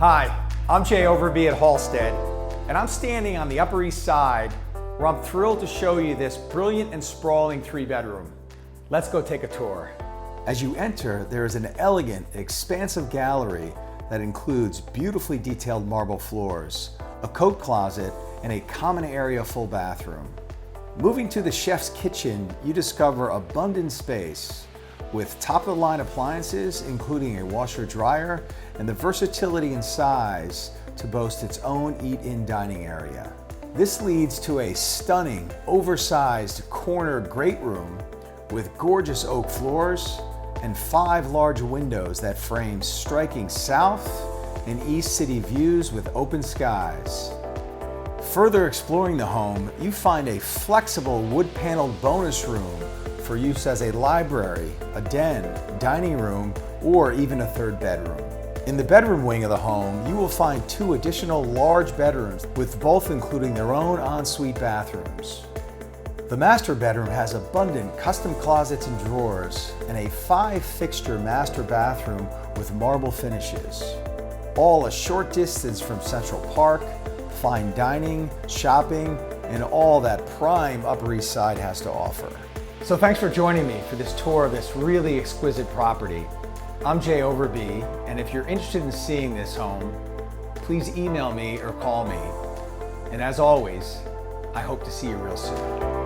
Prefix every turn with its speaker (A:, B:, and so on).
A: Hi, I'm Jay Overbye at Halstead, and I'm standing on the Upper East Side where I'm thrilled to show you this brilliant and sprawling 3-bedroom. Let's go take a tour. As you enter, there is an elegant, expansive gallery that includes beautifully detailed marble floors, a coat closet, and a common area full bathroom. Moving to the chef's kitchen, you discover abundant space with top-of-the-line appliances, including a washer-dryer, and the versatility and size to boast its own eat-in dining area. This leads to a stunning, oversized, cornered great room with gorgeous oak floors and 5 large windows that frame striking south and east city views with open skies. Further exploring the home, you find a flexible wood-paneled bonus room for use as a library, a den, dining room, or even a 3rd bedroom. In the bedroom wing of the home, you will find 2 additional large bedrooms, with both including their own ensuite bathrooms. The master bedroom has abundant custom closets and drawers, and a 5-fixture master bathroom with marble finishes. All a short distance from Central Park, fine dining, shopping, and all that prime Upper East Side has to offer. So thanks for joining me for this tour of this really exquisite property. I'm Jay Overbye, and if you're interested in seeing this home, please email me or call me. And as always, I hope to see you real soon.